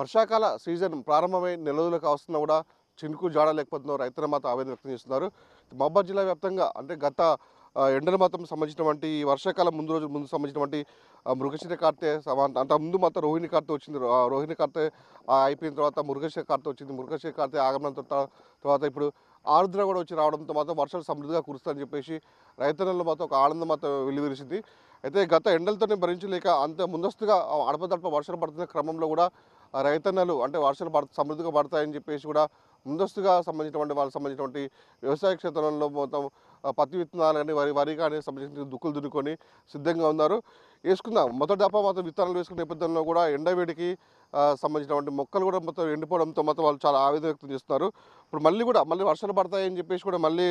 వర్షాకాల సీజన్ ప్రారంభమై నెల రోజులకు వస్తున్నా కూడా చినుకు జాడ లేకపోతున్నారు. రైతులు మాత్రం ఆవేదన వ్యక్తం చేస్తున్నారు. మహబూబాబాద్ జిల్లా వ్యాప్తంగా అంటే గత ఎండల మాత్రం సంబంధించినటువంటి ఈ వర్షాకాలం ముందు సంబంధించినటువంటి మృగశిర కార్తె అంత ముందు మాత్రం రోహిణి కార్తె వచ్చింది. రోహిణి కార్తె అయిపోయిన తర్వాత మృగశిర కార్తె వచ్చింది. మృగశిర కార్తె ఆగమనం తర్వాత ఇప్పుడు ఆరుద్ర కూడా వచ్చి రావడంతో మాత్రం వర్షాలు సమృద్ధిగా కురుస్తాయని చెప్పేసి రైతన్నల్లో మాత్రం ఒక ఆనందం మాత్రం వెలువరిసింది. అయితే గత ఎండలతోనే భరించలేక అంత ముందస్తుగా అడపదడప వర్షాలు పడుతున్న క్రమంలో కూడా రైతన్నలు అంటే వర్షాలు సమృద్ధిగా పడతాయని చెప్పేసి కూడా ముందస్తుగా వాళ్ళకి సంబంధించినటువంటి వ్యవసాయ క్షేత్రంలో మొత్తం పత్తి విత్తనాలు కానీ వరి కానీ సంబంధించిన దుక్కులు దున్నుకొని సిద్ధంగా ఉన్నారు. వేసుకుందాం మొదటి దఫా మాత్రం విత్తనాలు వేసుకునే నేపథ్యంలో కూడా ఎండవేడికి సంబంధించినటువంటి మొక్కలు కూడా మొత్తం ఎండిపోవడంతో మొత్తం వాళ్ళు చాలా ఆవేదన వ్యక్తం చేస్తున్నారు. ఇప్పుడు మళ్ళీ వర్షాలు పడతాయని చెప్పేసి కూడా మళ్ళీ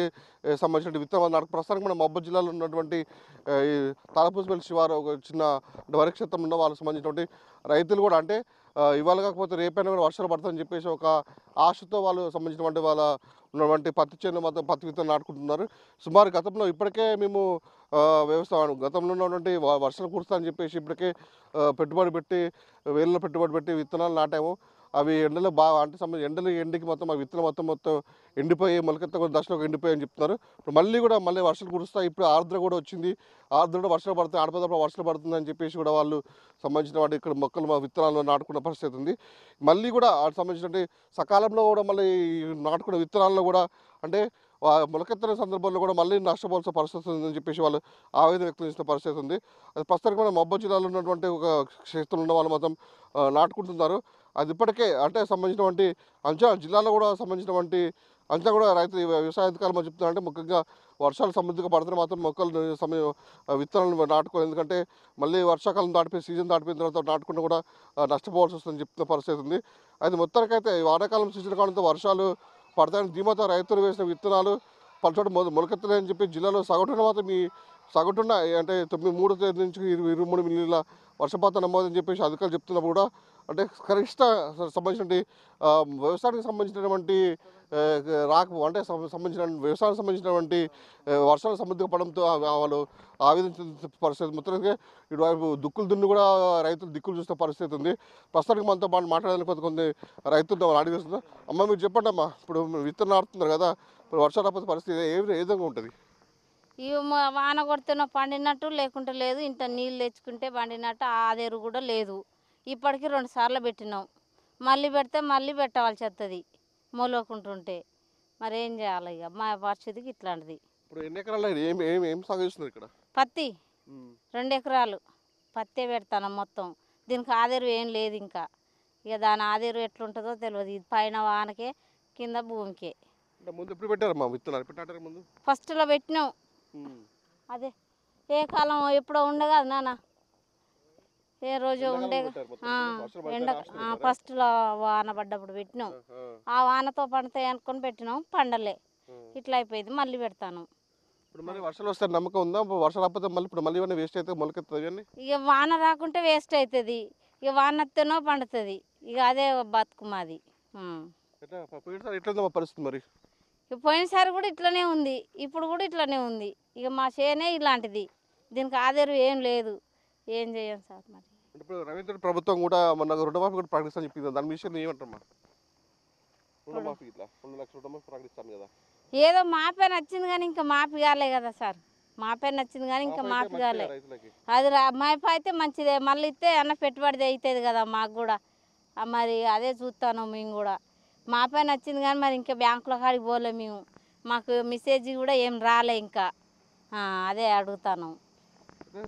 సంబంధించిన విత్తనాలు ప్రస్తుతానికి మన మహబూబాబాద్ జిల్లాలో ఉన్నటువంటి ఈ తాళపూసపల్లి శివారు ఒక చిన్న వరి క్షేత్రం ఉన్న వాళ్ళకి సంబంధించినటువంటి రైతులు కూడా అంటే ఇవాళ కాకపోతే రేపైనా కూడా వర్షాలు పడతాయని చెప్పేసి ఒక ఆశతో వాళ్ళు సంబంధించినటువంటి వాళ్ళ ఉన్నటువంటి పత్తి చేను మొత్తం పత్తి విత్తనాలు నాటుకుంటున్నారు. సుమారు గతంలో ఇప్పటికే మేము గతంలో ఉన్నటువంటి వర్షాలు కురుస్తాయని చెప్పేసి ఇప్పటికే పెట్టుబడి పెట్టి వేలలో పెట్టుబడి పెట్టి విత్తనాలు నాటాము. అవి ఎండలో బాగా అంటే ఎండకి మొత్తం ఆ విత్తనం మొత్తం ఎండిపోయి మొలకెత్త దశలోకి ఎండిపోయి అని చెప్తున్నారు. ఇప్పుడు మళ్ళీ వర్షాలు కురుస్తాయి. ఇప్పుడు ఆర్ద్ర కూడా వచ్చింది. ఆర్ద్ర కూడా వర్షాలు పడతాయి, అడపదడప వర్షాలు పడుతుందని చెప్పేసి కూడా వాళ్ళు సంబంధించిన వాటి ఇక్కడ మొక్కలు విత్తనాలు నాటుకున్న పరిస్థితి ఉంది. మళ్ళీ కూడా సంబంధించిన సకాలంలో కూడా మళ్ళీ నాటుకున్న విత్తనాల్లో కూడా అంటే మొలకెత్తిన సందర్భంలో కూడా మళ్ళీ నష్టపోవాల్సిన పరిస్థితి ఉందని చెప్పేసి వాళ్ళు ఆవేదన వ్యక్తం చేసిన పరిస్థితి ఉంది. అది ప్రస్తుతానికి మన మహబూబాబాద్ జిల్లాలో ఉన్నటువంటి ఒక క్షేత్రంలో ఉన్న వాళ్ళు మొత్తం నాటుకుంటున్నారు. అది ఇప్పటికే అంటే సంబంధించినటువంటి జిల్లాలో కూడా సంబంధించినటువంటి కూడా రైతులు వ్యవసాయ అధికారులు చెప్తున్నారంటే ముఖ్యంగా వర్షాలు సమృద్ధిగా పడితే మాత్రం మొక్కలు విత్తనాలను నాటుకోవాలి. ఎందుకంటే మళ్ళీ వర్షాకాలం సీజన్ దాటిపోయిన తర్వాత నాటుకుంటే కూడా నష్టపోవాల్సి వస్తుందని చెప్తున్న పరిస్థితి ఉంది. అది మొత్తానికైతే వానాకాలం సీజన్ కావడంతో వర్షాలు పడతాయని ధీమాతో రైతులు వేసిన విత్తనాలు పలుచోట మొలకెత్తలేని చెప్పి జిల్లాలో సగటున అంటే 3 తేదీ నుంచి 23 మిల్లీల వర్షపాతం నమోదని చెప్పేసి అధికారులు చెప్తున్నప్పుడు కూడా అంటే కనిష్ట సంబంధించినటువంటి వ్యవసాయానికి సంబంధించినటువంటి వ్యవసాయానికి సంబంధించినటువంటి వర్షాలు సమృద్ధిగా పడడంతో వాళ్ళు ఆవేదన చెందిన పరిస్థితి. మొత్తానికి ఇటువైపు దుక్కులు దున్ని కూడా రైతులు దిక్కులు చూసిన పరిస్థితి ఉంది. ప్రస్తుతానికి మనతో పాటు మాట్లాడడానికి కొన్ని రైతులతో అడిగి వస్తున్నారు. అమ్మ మీరు చెప్పండి అమ్మా, ఇప్పుడు విత్తనం నాటుతున్నారు కదా, ఇప్పుడు వర్షాలు రాకపోతే పరిస్థితి ఏ విధంగా ఉంటుంది? ఇవి వాన కొడితేనో పండినట్టు లేకుంటే లేదు, ఇంత నీళ్ళు తెచ్చుకుంటే పండినట్టు ఆదేరు కూడా లేదు. ఇప్పటికీ 2 సార్లు పెట్టినాం, మళ్ళీ పెడితే మళ్ళీ పెట్టవలసి వస్తుంది మొలకుంటుంటే. మరి ఏం చేయాలి? ఇక మా పరిస్థితికి ఇట్లాంటిది. ఇప్పుడు ఎన్ని ఎకరాలు ఏం సాగు చేస్తున్నారు ఇక్కడ? పత్తి 2 ఎకరాలు పత్తే పెడతాను మొత్తం. దీనికి ఆదేరు ఏం లేదు ఇంకా. ఇక దాని ఆదేరు ఎట్లుంటుందో తెలియదు. ఇది పైన వానకే కింద భూమికే. ముందు ఎప్పుడు పెట్టారమ్మా విత్తనాలు? ముందు ఫస్ట్లో పెట్టినాం. అదే ఏ కాలం ఎప్పుడో ఉండే కదా నాన్న, ఏ రోజు ఉండే ఫస్ట్లో వాన పడ్డప్పుడు పెట్టినాం. ఆ వానతో పండుతాయి అనుకొని పెట్టినాం, పండలే. ఇట్లా అయిపోయింది, మళ్ళీ పెడతాను. ఇప్పుడు మరి వర్షాలు వస్తే నమ్మకం ఉందా? వర్షాలు రాకపోతే మళ్ళీ వేస్ట్ అయితే మొలకెత్తుంది. ఇక వాన రాకుంటే వేస్ట్ అవుతుంది, ఇక వాన వస్తేనో పండుతుంది. ఇక అదే బతుకు మాది. పరిస్థితి మరి పోయినసారి కూడా ఇట్లనే ఉంది, ఇప్పుడు కూడా ఇట్లనే ఉంది. ఇక మా చేనే ఇలాంటిది, దీనికి ఆధారం ఏం లేదు. ఏం చేయం సార్ మరి. ఇప్పుడు రవీంద్ర ప్రభుత్వం కూడా మొన్న రుణమాఫీ కూడా ప్రకటిస్తాను చెప్పింది. దాని విషయం ఏమంటారమ్మా? రుణమాఫీ ఇట్లా 2 లక్షల రుణమాఫీ ప్రకటిస్తాను కదా, ఏదో మాపే నచ్చింది కానీ ఇంకా మాఫీ కాలే కదా సార్. మాపే నచ్చింది కానీ ఇంకా మాఫీ కాలే. అది మాపీ అయితే మంచిదే, మళ్ళీ ఇస్తే అన్న పెట్టుబడి అవుతుంది కదా మాకు కూడా. మరి అదే చూస్తాను మేము కూడా. మాపై నచ్చింది కానీ మరి ఇంకా బ్యాంకులో కాడికి పోలే మేము. మాకు మెసేజ్ కూడా ఏం రాలే ఇంకా. అదే అడుగుతాను.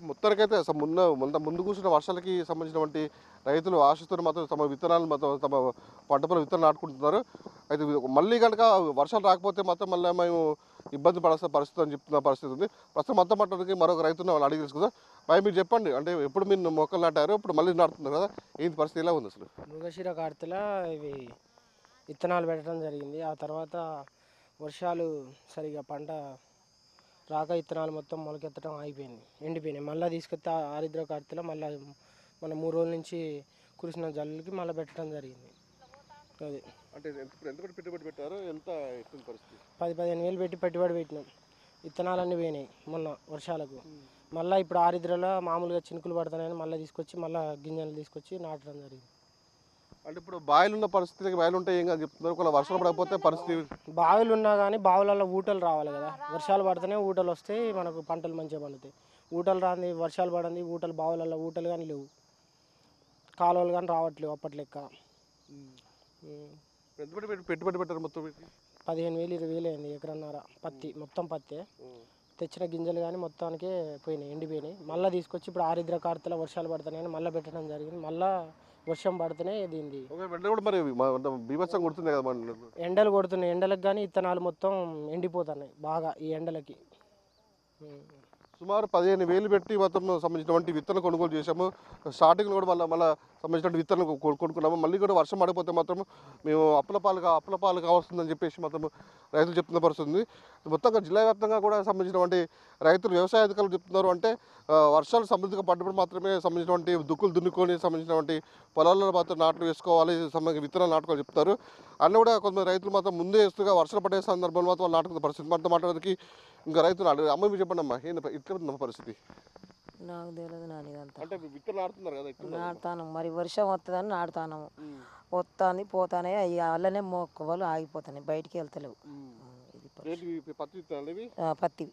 మొత్తానికైతే ముందు కూర్చున్న వర్షాలకి సంబంధించినటువంటి రైతులు ఆశిస్తున్న మాత్రం తమ విత్తనాలు తమ పంట పొలం విత్తనాలు నాటుకుంటున్నారు. అయితే మళ్ళీ కనుక వర్షాలు రాకపోతే మాత్రం మళ్ళీ మేము ఇబ్బంది పడాల్సిన పరిస్థితి అని చెప్తున్న పరిస్థితి ఉంది. ప్రస్తుతం మొత్తం పట్టడానికి మరొక రైతున్న వాళ్ళు అడిగి తెలుసుకుందాం. మీరు చెప్పండి, అంటే ఎప్పుడు మీరు మొక్కలు నాటారు, ఇప్పుడు మళ్ళీ నాటుతున్నారు కదా, ఏంటి పరిస్థితి ఎలా ఉంది అసలు? మృగశిర కార్తెలో ఇవి విత్తనాలు పెట్టడం జరిగింది. ఆ తర్వాత వర్షాలు సరిగా పంట రాక విత్తనాలు మొత్తం మొలకెత్తడం అయిపోయింది, ఎండిపోయినాయి. మళ్ళీ తీసుకొస్తే ఆరిద్ర కార్తెలో మళ్ళీ మన 3 రోజుల నుంచి కురిసిన జల్లుకి మళ్ళీ పెట్టడం జరిగింది. అది అంటే ఎంత పెట్టుబడి పెట్టారు? ఎంత పరిస్థితి? 10-15 వేలు పెట్టి పెట్టుబడి పెట్టినాం. విత్తనాలన్నీ పోయినాయి మొన్న వర్షాలకు. మళ్ళీ ఇప్పుడు ఆరిద్రలో మామూలుగా చినుకులు పడతాయని మళ్ళీ తీసుకొచ్చి మళ్ళీ గింజలు తీసుకొచ్చి నాటడం జరిగింది. అంటే ఇప్పుడు బాయిలు ఉన్న పరిస్థితికి బాయిలు ఉంటే ఏం కాదు చెప్తున్నారు, ఒకవేళ వర్షాలు పడకపోతే పరిస్థితి. బావిలు ఉన్నా కానీ బావులలో ఊటలు రావాలి కదా, వర్షాలు పడితేనే ఊటలు వస్తాయి, మనకు పంటలు మంచిగా పండుతాయి. ఊటలు రాని వర్షాలు పడండి, ఊటలు బావులలో ఊటలు కానీ లేవు, కాలువలు కానీ రావట్లేవు అప్పటి లెక్క. పెట్టుబడి పెట్టారు మొత్తం 15,000 20,000 అయింది ఎకరన్నర పత్తి, మొత్తం పత్తే. తెచ్చిన గింజలు కానీ మొత్తానికే పోయినాయి, ఎండిపోయినాయి. మళ్ళీ తీసుకొచ్చి ఇప్పుడు ఆరిద్ర కార్తెల వర్షాలు పడుతున్నాయని మళ్ళీ పెట్టడం జరిగింది. మళ్ళీ వర్షం పడితేనే దీనిది. మరి బీభత్సం కొడుతుంది కదా, ఎండలు కొడుతున్నాయి, ఎండలకు కానీ విత్తనాలు మొత్తం ఎండిపోతున్నాయి బాగా ఈ ఎండలకి. సుమారు 15,000 పెట్టి మొత్తం సంబంధించినటువంటి విత్తనం కొనుగోలు చేసాము. స్టార్టింగ్లో కూడా మళ్ళీ సంబంధించిన విత్తనం కొనుక్కున్నాము. మళ్ళీ కూడా వర్షం పడిపోతే మాత్రం మేము అప్పుల పాలు కావాల్సిందని చెప్పేసి మొత్తం రైతులు చెప్తున్న పరిస్థితుంది. మొత్తంగా జిల్లా వ్యాప్తంగా కూడా సంబంధించినటువంటి రైతులు, వ్యవసాయ అధికారులు చెప్తున్నారు అంటే వర్షాలు సమృద్ధిగా పడ్డప్పుడు మాత్రమే సంబంధించినటువంటి దుక్కులు దున్నుకొని సంబంధించినటువంటి పొలాల్లో మాత్రం నాట్లు వేసుకోవాలి, విత్తనాలు నాటుకోవాలి చెప్తారు. అన్నీ కూడా కొంతమంది రైతులు మాత్రం ముందే వేస్తుగా వర్షాలు పడే సందర్భంలో మాత్రం వాళ్ళు నాటుకున్న పరిస్థితి. మనతో మాట్లాడడానికి ఇంకా రైతులు అమ్మ మీరు చెప్పండి అమ్మా, ఏంటి ఇట్లా పరిస్థితి? నాకు తెలియదు నాని ఇదంతా. అంటే విత్తనాలు నాటుతున్నారు కదా, నాటుతాను, మరి వర్షం వస్తుందని నాటుతాను. వస్తుంది పోతానే అవి అలానే మొక్కలు ఆగిపోతాయి, బయటికి వెళ్తలేవు. పత్తివి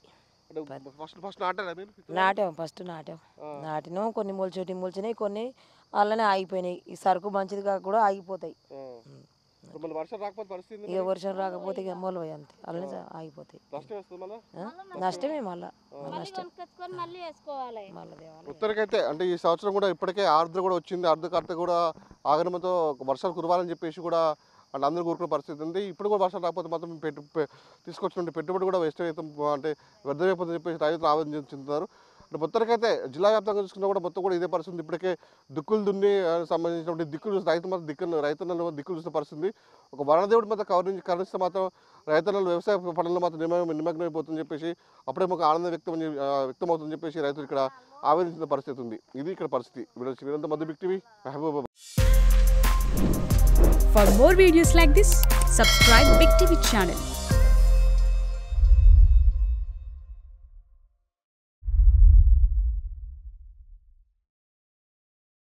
నాటాం, ఫస్ట్ నాటినాం, కొన్ని మొలిచినాయి, కొన్ని అలానే ఆగిపోయినాయి. ఈ సరుకు మంచిది కాక కూడా ఆగిపోతాయి. ఇక వర్షం రాకపోతే ఇక మొలవయి అంతే, అలానే ఆగిపోతాయి. నష్టమే మళ్ళీ ఉత్తరకైతే అంటే ఈ సంవత్సరం కూడా ఇప్పటికే ఆర్ద్ర కూడా వచ్చింది. ఆర్ద్రకర్త కూడా ఆగమనంతో వర్షాలు కురవాలని చెప్పేసి కూడా అంటే అందరూ కోరుకునే పరిస్థితి ఉంది. ఇప్పుడు కూడా వర్షాలు రాకపోతే మాత్రం తీసుకొచ్చిన పెట్టుబడి కూడా వేస్ట్ అవుతాం, అంటే వ్యర్థమైపోతుందని చెప్పేసి రైతులు ఆవేదన చెందుతున్నారు. అంటే మొత్తానికైతే జిల్లా వ్యాప్తంగా చూసుకున్నా కూడా మొత్తం కూడా ఇదే పరిస్థితి. ఇప్పటికే దిక్కులు దున్ని సంబంధించినటువంటి దిక్కులు చూసి రైతన్నలు దిక్కులు చూసిన పరిస్థితి. ఒక వనదేవుడి మీద కరుణిస్తే మాత్రం రైతన్నలు వ్యవసాయ పనుల్లో మాత్రం నిమగ్నమైపోతుందని చెప్పేసి అప్పుడే మాకు ఆనందం వ్యక్తమవుతుందని చెప్పేసి రైతులు ఇక్కడ ఆవేదించిన పరిస్థితి ఉంది. ఇది ఇక్కడ పరిస్థితి. వీరంతా మధ్య Big TV, Mahabub. For more videos like this, subscribe Big TV channel.